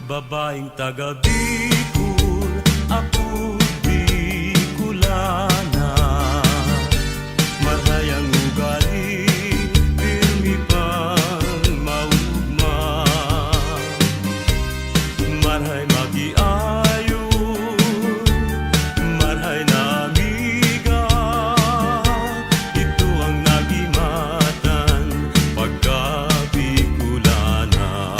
Babaeng taga Bicol, ako Bicolana. Marhay ang ugali, pirmi pang maugma. Marhay magiayo, marhay na amiga. Ito ang nagimatan pagka Bicolana.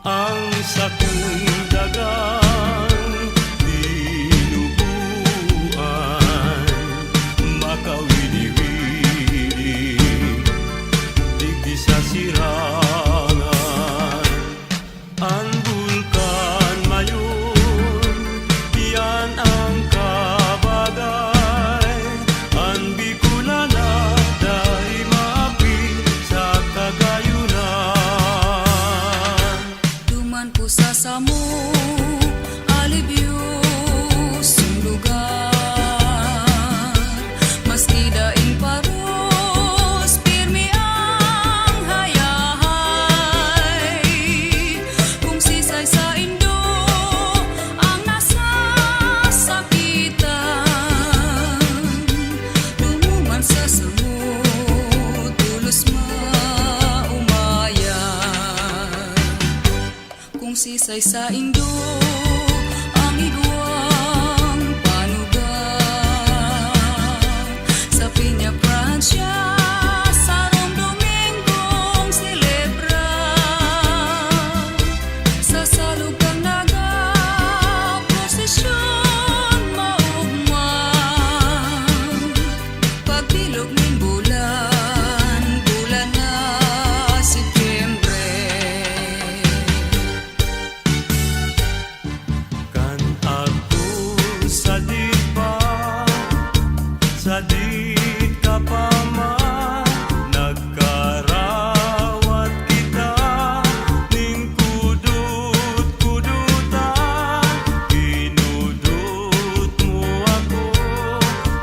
Ang sakong dagang dinubuan, makawili-wili, digdi sa sirangan. Ang bulkan mayon, yan ang kabagay. Ang Bicolana, dahil maapi sa kagayunan. Duman po sa samo, alibyo sulugan. Maski daing paros, pirmi ang hayahay. Kung sisay sa Indo, ang nasasakitan. Dumuman sa samo, tulos maumayan. Kung sisay sa Indo, ang igwang panugang. Sa Piña Francia, sa Rome Domingong silebra. Sa salugang naga, prosesyon maugma. Pagbilog ng bulan, bulan na Setyembre. Kan ako sa di ka pa man, nagkarawat kita, ning kudut-kudutan. Kinudut mo ako,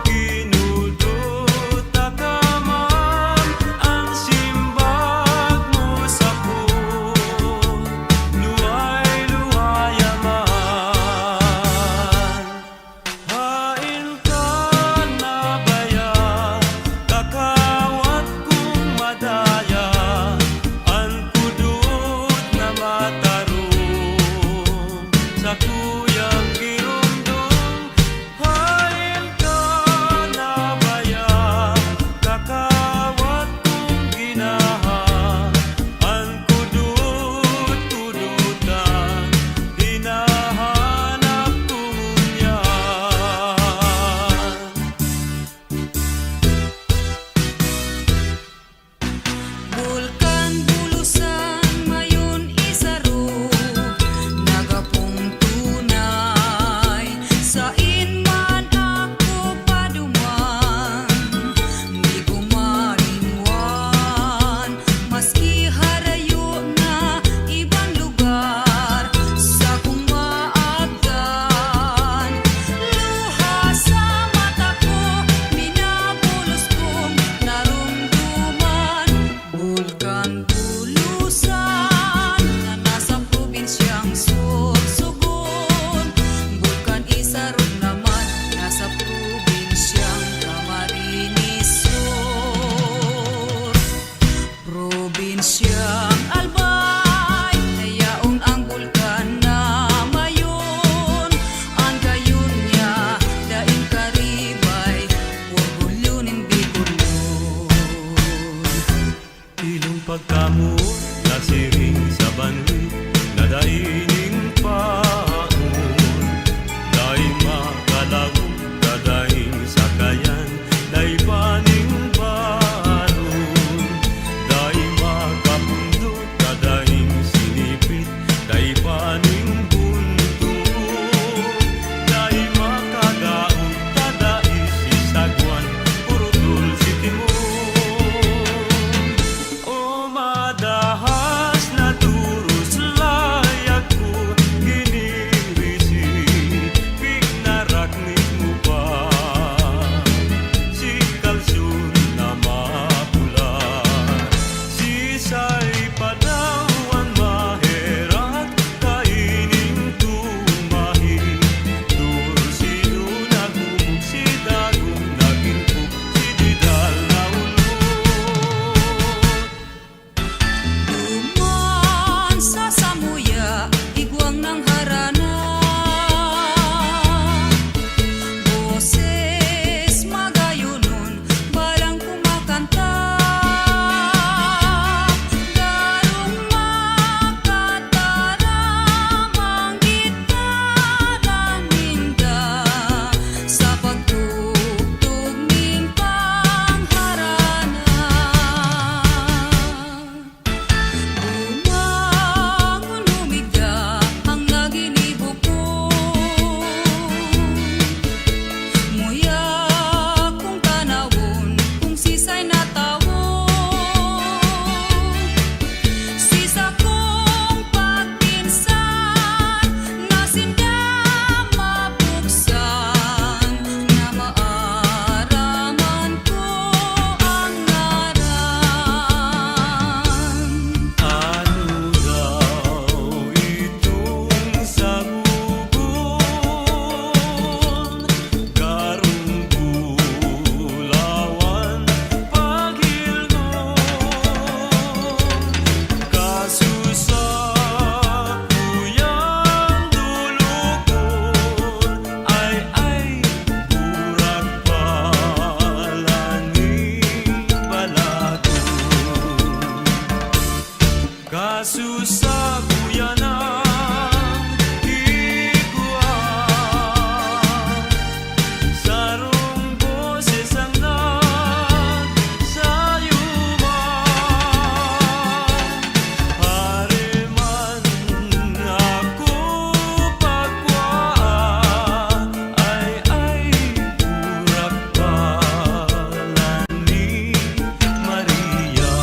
kinudut ka man, ang simbag mo sa puot, luway-luwaya man. Hain ka na baya, kakawat kong madaya, ang kudut na matarong sa kuyang girundong. Hain ka na baya, kakawat kong ginaha, ang kudut-kudutan, hinahanap kong unyan. Bulkan bulusan mayon isaro, nagapong tunay. Sa inman ako paduman, di ko marinwan. Maski harayo na ibang lugar, sa kong maagdan. Luha sa mata ko, minabulos kong narumduman. Bulkan bulusan na nasa probinsyang Sorsogon. Bulkan isarog naman nasa probinsyang Camarines Sur. Probinsyang Albay, nayaon ang bulkan na mayon. Ang gayon niya, daing karibay, orgulyo nin Bicolon. Ilong pagkamo, nasiring sa banwi, nadaining paon. Dahil makalago, kadaing sakayan, dahil paning baron. Dahil makapundot, kadaing sinipit, dahil paning buntun. Dahil makadaon, kadaing sisagwan, purutol si timon. O madahas na duros Kasusabuyan ang higuan, sarong boses ang nagsayuman. Hareman ako pagwaan, ay urak palan ni Maria.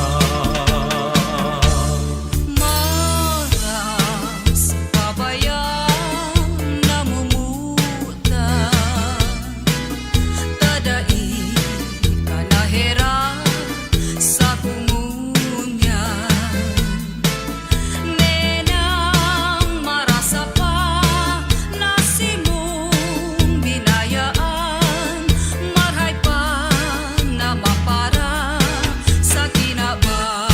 Maras pabayang namumutan, tadai kanahera sa kumunyan. Nenang marasa pa nasimong binayaan, marhay pa na mapara sa kinaban.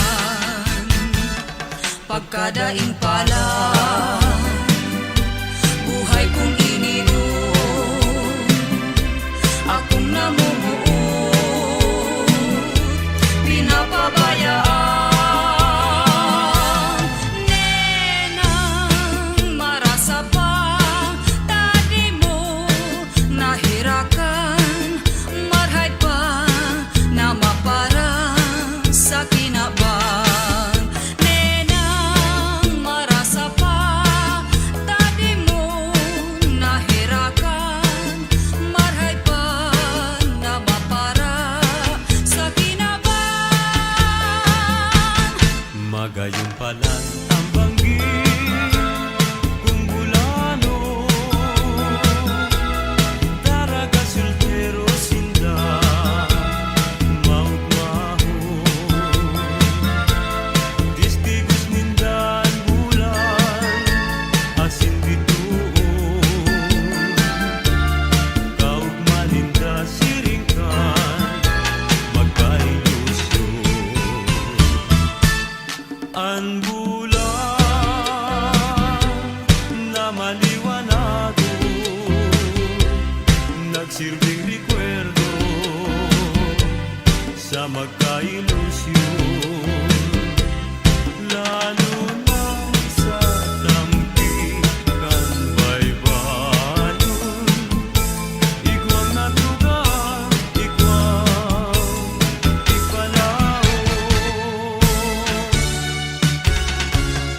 Pagkadaing pala, buhay kong ininom, akong namumuot, pinapabayaan. Nenang marasa pa, tadi mo nahirakan, marhay pa na mapara sa kinaban. Nenang marasa pa, tadi mo nahirakan, marhay pa na mapara sa kinaban. Magayon pala ang banggit kung bulano, daraga soltero sinda maugmaho. Distigos nindan bulan asin bituon, kaugma ninda siringkan magkailusyon. Ang bulan na maliwanado, nagsilbing rekwerdo sa magkailusyon. Lalo na sa tampikan baybayon, igwang natugang, igwang ipalaon.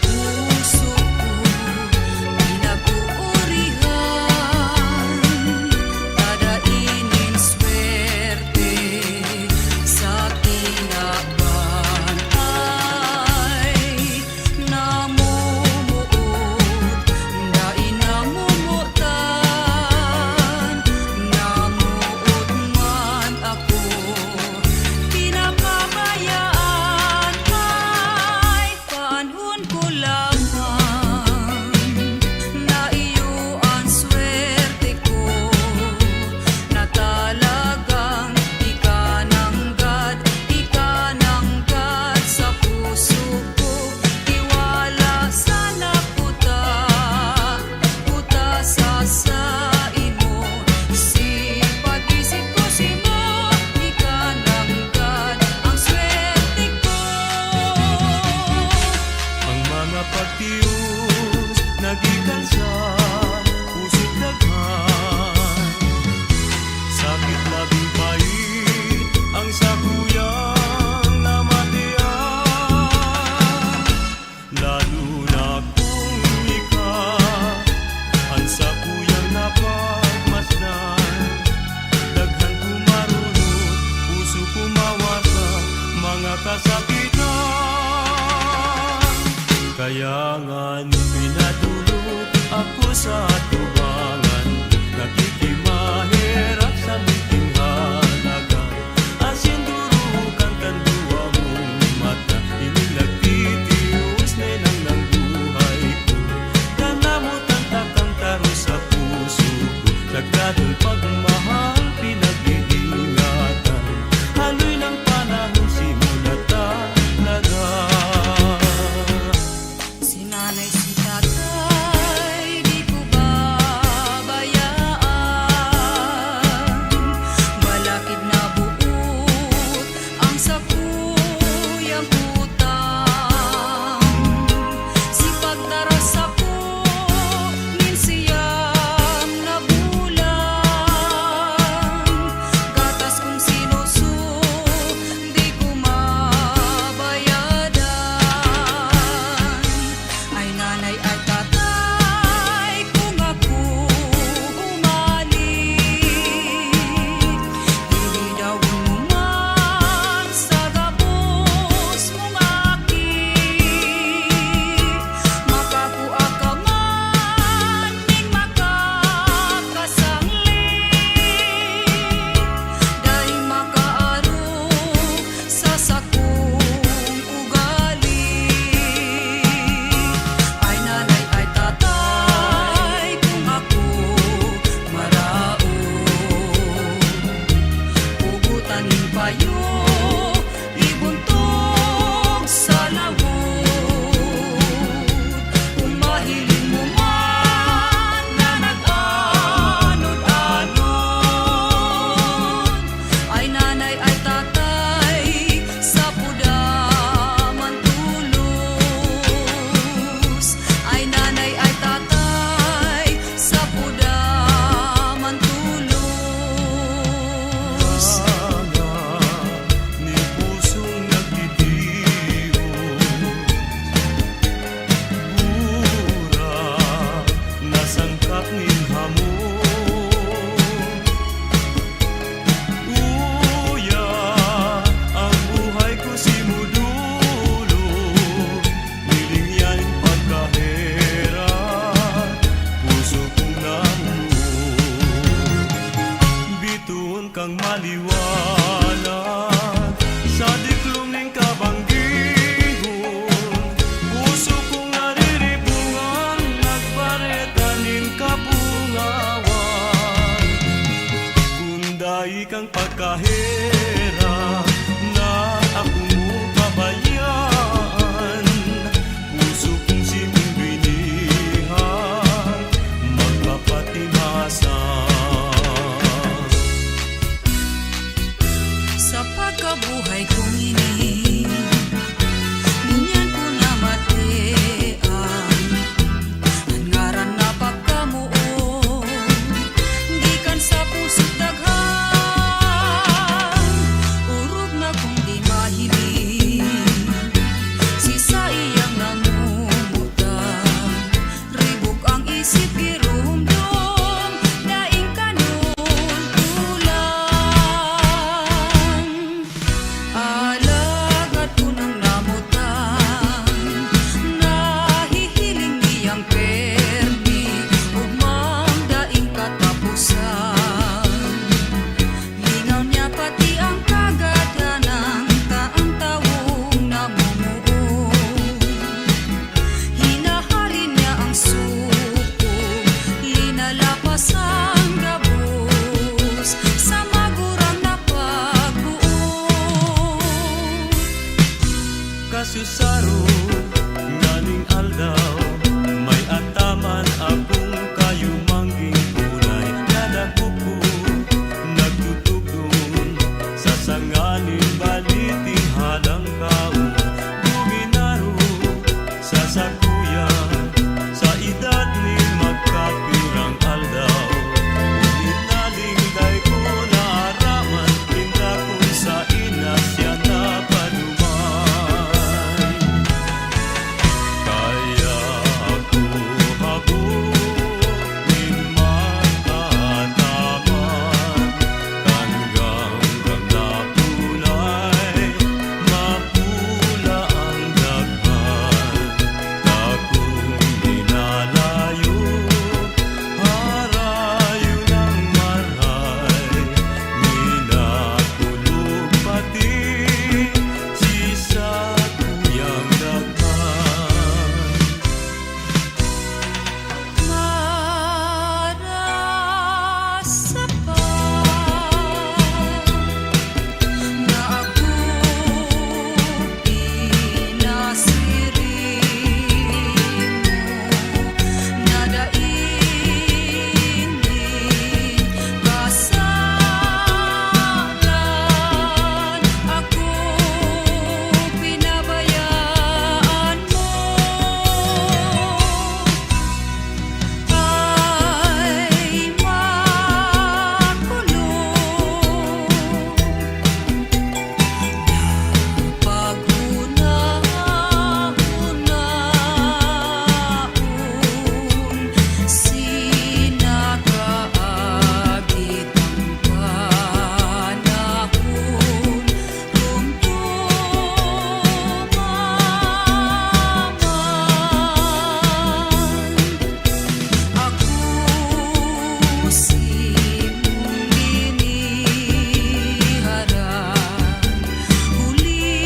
Puso ko pinapuurihan, dadainin swerte sa kinaban. Ay namumuot, dain namumutan, namuot man ako, pinapabayaan. Ay paanhon ko lamang na iyo ang swerte ko, na talagang ikananggad sa puso ko. Tiwala sana puta sa imo, si pag-isip ko simo, ikananggad ang swerte ko. Ang mga pagtiyos nagikan sa puso't daghan, sakit labing pait ang sakuyang namatian. Lalo na kung ikaw ang sakuyang napagmasdan, daghan kumarunot, puso kumawasa mga kasakitan. Kaya nga pinadulot ako sa tubangan, nakikimahirap sa miting halaga. Asin durukan kandua mong mata, inilagtitius na ng buhay ko. Nanamutan takang taro sa puso ko, nagdadong pagmahal pinag-iingatan. Haloy ng panahon simulat talaga. Si nanay, si tatay, di ko ba luminaro nganing aldaw may ataman akong kayumangging kulay nadako ko nagtutugdon sa sanganin baliting halang kaon luminaro sa sakuya sa edad ni magkapirang aldaw ulit nalingday ko naaraman tinda ko sa ina siya napanuman kaya ako habuin magkataman hanggang napunay mapula ang daghan takong dinalayo harayo ng marhay minakulog pati sisa kuyang daghan Marasa pa na ako pinasiring mo nadaing kasalan ako pinabayaan mo ay makulong pag-una-unaon sinakaagit ang panahon ako si mong liniharan huli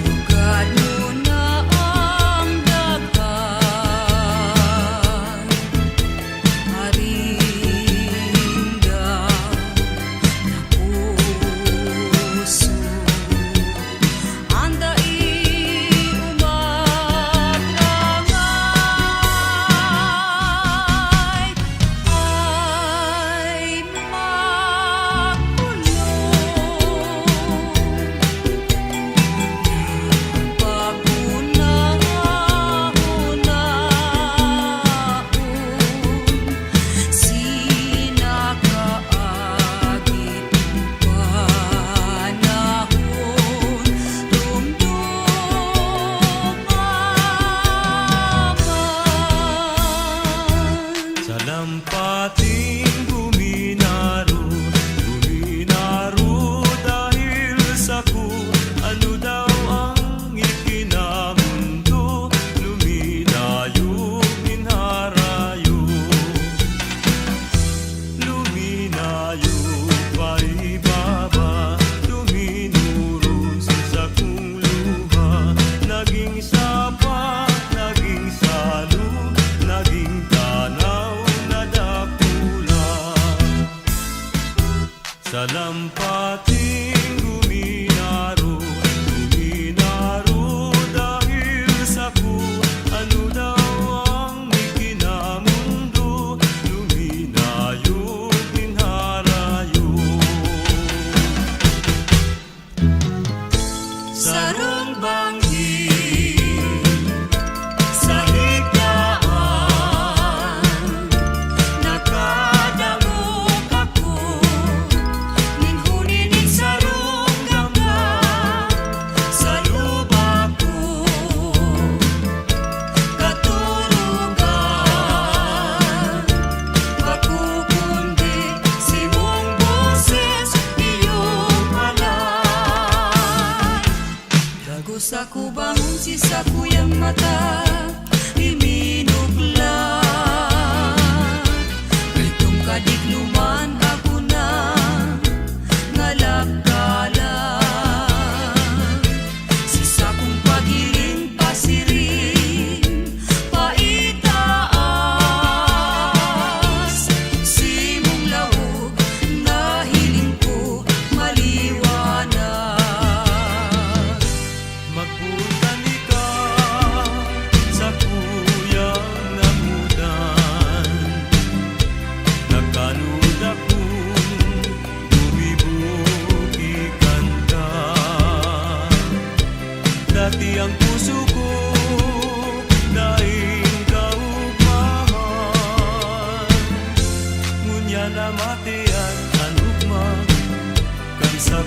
ugad mo na ang daghan haringga na puso andai umagrangay ay makulong pag-una-unaon sinakaagit ang panahon rumdumaman sa lampating guminaro dahil sa ku ano daw ang ikinamundo luminayo minharayo luminayo paibaba luminuro sa kung luha naging sapa naging salo naging tanaw na dakula sa lampating guminaro dahil sa ku ano daw ang ikinamundo luminayo minharayo sarong banggi sa higlaan nakadamog ako ninhunin sarong gangga sa luba ko katurugan makukundi si mong boses iyong alay dago sa kubang si sa kuyang mata iminugla itong kadikluman ako na ngalagkala si sa kong pagiring pasiring paitaas si mong lawog na hiling ko maliwanag Pati ang puso ko daing kaugmahan. Ngunya na matian ang ugma kan sa